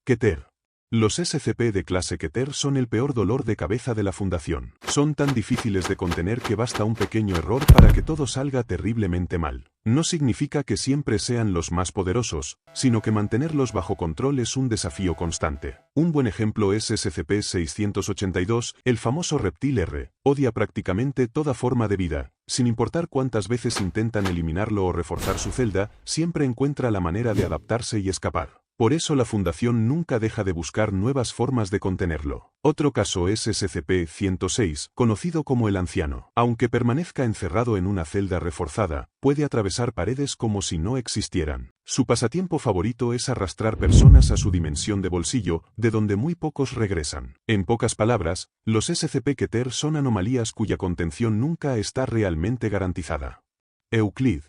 Keter. Los SCP de clase Keter son el peor dolor de cabeza de la Fundación. Son tan difíciles de contener que basta un pequeño error para que todo salga terriblemente mal. No significa que siempre sean los más poderosos, sino que mantenerlos bajo control es un desafío constante. Un buen ejemplo es SCP-682, el famoso reptil R. Odia prácticamente toda forma de vida. Sin importar cuántas veces intentan eliminarlo o reforzar su celda, siempre encuentra la manera de adaptarse y escapar. Por eso la Fundación nunca deja de buscar nuevas formas de contenerlo. Otro caso es SCP-106, conocido como el Anciano. Aunque permanezca encerrado en una celda reforzada, puede atravesar paredes como si no existieran. Su pasatiempo favorito es arrastrar personas a su dimensión de bolsillo, de donde muy pocos regresan. En pocas palabras, los SCP-Keter son anomalías cuya contención nunca está realmente garantizada. Euclid.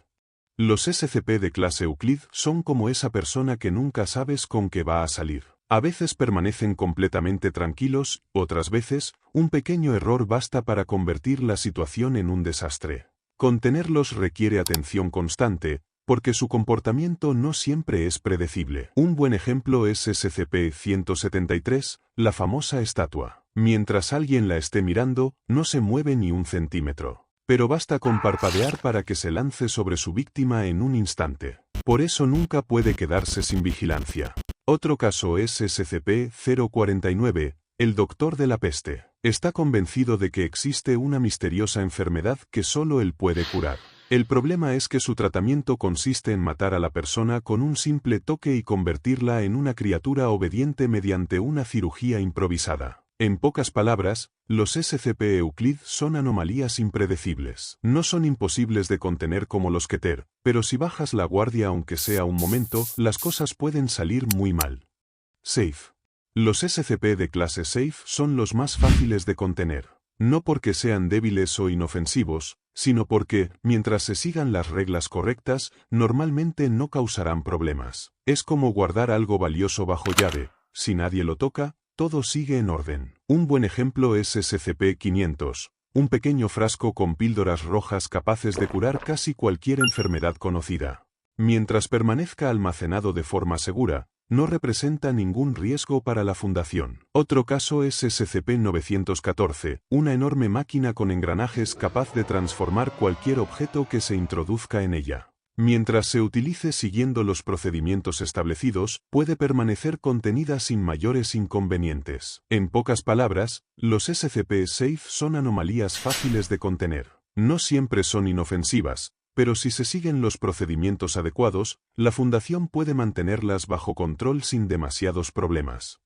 Los SCP de clase Euclid son como esa persona que nunca sabes con qué va a salir. A veces permanecen completamente tranquilos, otras veces, un pequeño error basta para convertir la situación en un desastre. Contenerlos requiere atención constante, porque su comportamiento no siempre es predecible. Un buen ejemplo es SCP-173, la famosa estatua. Mientras alguien la esté mirando, no se mueve ni un centímetro. Pero basta con parpadear para que se lance sobre su víctima en un instante. Por eso nunca puede quedarse sin vigilancia. Otro caso es SCP-049, el Doctor de la Peste. Está convencido de que existe una misteriosa enfermedad que solo él puede curar. El problema es que su tratamiento consiste en matar a la persona con un simple toque y convertirla en una criatura obediente mediante una cirugía improvisada. En pocas palabras, los SCP Euclid son anomalías impredecibles. No son imposibles de contener como los Keter, pero si bajas la guardia aunque sea un momento, las cosas pueden salir muy mal. Safe. Los SCP de clase Safe son los más fáciles de contener. No porque sean débiles o inofensivos, sino porque, mientras se sigan las reglas correctas, normalmente no causarán problemas. Es como guardar algo valioso bajo llave. Si nadie lo toca, todo sigue en orden. Un buen ejemplo es SCP-500, un pequeño frasco con píldoras rojas capaces de curar casi cualquier enfermedad conocida. Mientras permanezca almacenado de forma segura, no representa ningún riesgo para la Fundación. Otro caso es SCP-914, una enorme máquina con engranajes capaz de transformar cualquier objeto que se introduzca en ella. Mientras se utilice siguiendo los procedimientos establecidos, puede permanecer contenida sin mayores inconvenientes. En pocas palabras, los SCP-Safe son anomalías fáciles de contener. No siempre son inofensivas, pero si se siguen los procedimientos adecuados, la Fundación puede mantenerlas bajo control sin demasiados problemas.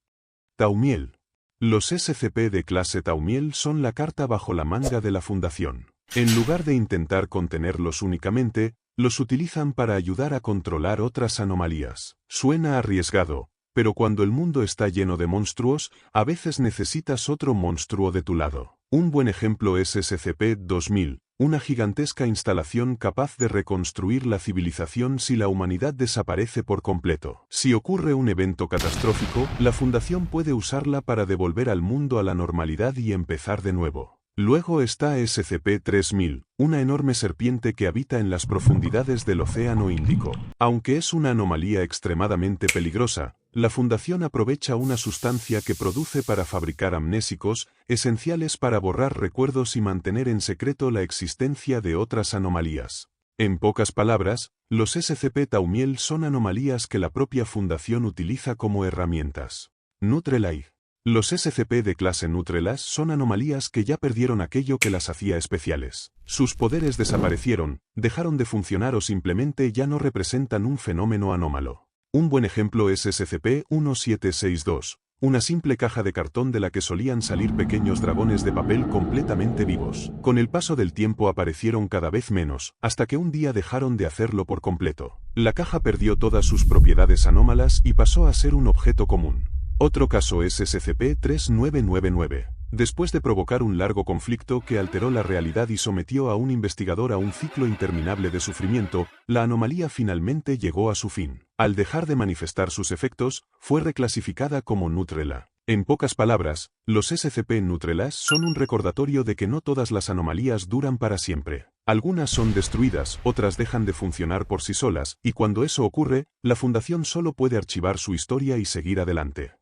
Taumiel. Los SCP de clase Taumiel son la carta bajo la manga de la Fundación. En lugar de intentar contenerlos únicamente, los utilizan para ayudar a controlar otras anomalías. Suena arriesgado, pero cuando el mundo está lleno de monstruos, a veces necesitas otro monstruo de tu lado. Un buen ejemplo es SCP-2000, una gigantesca instalación capaz de reconstruir la civilización si la humanidad desaparece por completo. Si ocurre un evento catastrófico, la Fundación puede usarla para devolver al mundo a la normalidad y empezar de nuevo. Luego está SCP-3000, una enorme serpiente que habita en las profundidades del Océano Índico. Aunque es una anomalía extremadamente peligrosa, la Fundación aprovecha una sustancia que produce para fabricar amnésicos, esenciales para borrar recuerdos y mantener en secreto la existencia de otras anomalías. En pocas palabras, los SCP-Taumiel son anomalías que la propia Fundación utiliza como herramientas. Nutrelite. Los SCP de clase Nutrelas son anomalías que ya perdieron aquello que las hacía especiales. Sus poderes desaparecieron, dejaron de funcionar o simplemente ya no representan un fenómeno anómalo. Un buen ejemplo es SCP-1762, una simple caja de cartón de la que solían salir pequeños dragones de papel completamente vivos. Con el paso del tiempo aparecieron cada vez menos, hasta que un día dejaron de hacerlo por completo. La caja perdió todas sus propiedades anómalas y pasó a ser un objeto común. Otro caso es SCP-3999. Después de provocar un largo conflicto que alteró la realidad y sometió a un investigador a un ciclo interminable de sufrimiento, la anomalía finalmente llegó a su fin. Al dejar de manifestar sus efectos, fue reclasificada como Nutrela. En pocas palabras, los SCP-Nutrelas son un recordatorio de que no todas las anomalías duran para siempre. Algunas son destruidas, otras dejan de funcionar por sí solas, y cuando eso ocurre, la Fundación solo puede archivar su historia y seguir adelante.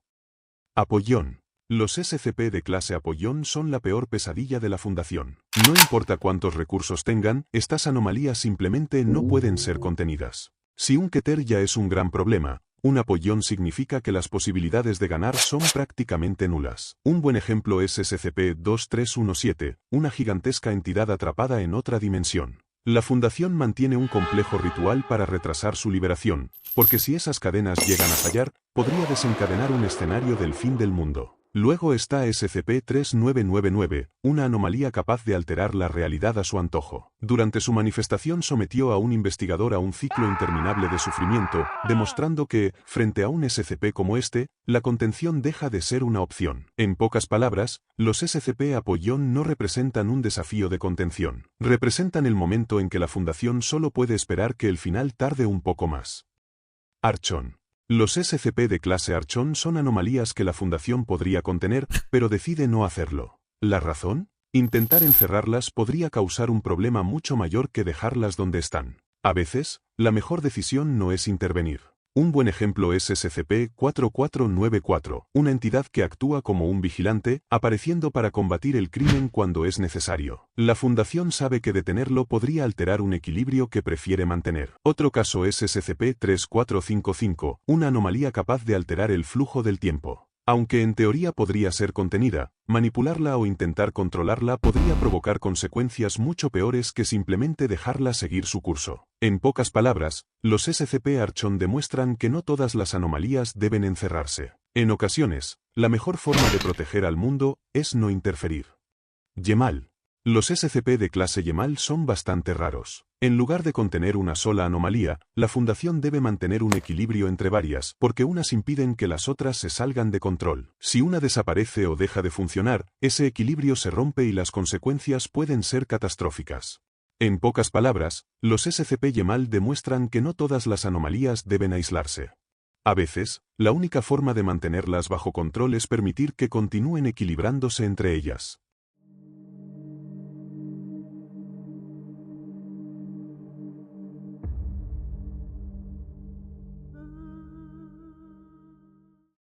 Apollón. Los SCP de clase Apollón son la peor pesadilla de la Fundación. No importa cuántos recursos tengan, estas anomalías simplemente no pueden ser contenidas. Si un Keter ya es un gran problema, un Apollón significa que las posibilidades de ganar son prácticamente nulas. Un buen ejemplo es SCP-2317, una gigantesca entidad atrapada en otra dimensión. La Fundación mantiene un complejo ritual para retrasar su liberación, porque si esas cadenas llegan a fallar, podría desencadenar un escenario del fin del mundo. Luego está SCP-3999, una anomalía capaz de alterar la realidad a su antojo. Durante su manifestación sometió a un investigador a un ciclo interminable de sufrimiento, demostrando que, frente a un SCP como este, la contención deja de ser una opción. En pocas palabras, los SCP Apollón no representan un desafío de contención. Representan el momento en que la Fundación solo puede esperar que el final tarde un poco más. Archón. Los SCP de clase Archón son anomalías que la Fundación podría contener, pero decide no hacerlo. ¿La razón? Intentar encerrarlas podría causar un problema mucho mayor que dejarlas donde están. A veces, la mejor decisión no es intervenir. Un buen ejemplo es SCP-4494, una entidad que actúa como un vigilante, apareciendo para combatir el crimen cuando es necesario. La Fundación sabe que detenerlo podría alterar un equilibrio que prefiere mantener. Otro caso es SCP-3455, una anomalía capaz de alterar el flujo del tiempo. Aunque en teoría podría ser contenida, manipularla o intentar controlarla podría provocar consecuencias mucho peores que simplemente dejarla seguir su curso. En pocas palabras, los SCP Archón demuestran que no todas las anomalías deben encerrarse. En ocasiones, la mejor forma de proteger al mundo es no interferir. Yemal. Los SCP de clase Yemal son bastante raros. En lugar de contener una sola anomalía, la Fundación debe mantener un equilibrio entre varias, porque unas impiden que las otras se salgan de control. Si una desaparece o deja de funcionar, ese equilibrio se rompe y las consecuencias pueden ser catastróficas. En pocas palabras, los SCP Yemal demuestran que no todas las anomalías deben aislarse. A veces, la única forma de mantenerlas bajo control es permitir que continúen equilibrándose entre ellas.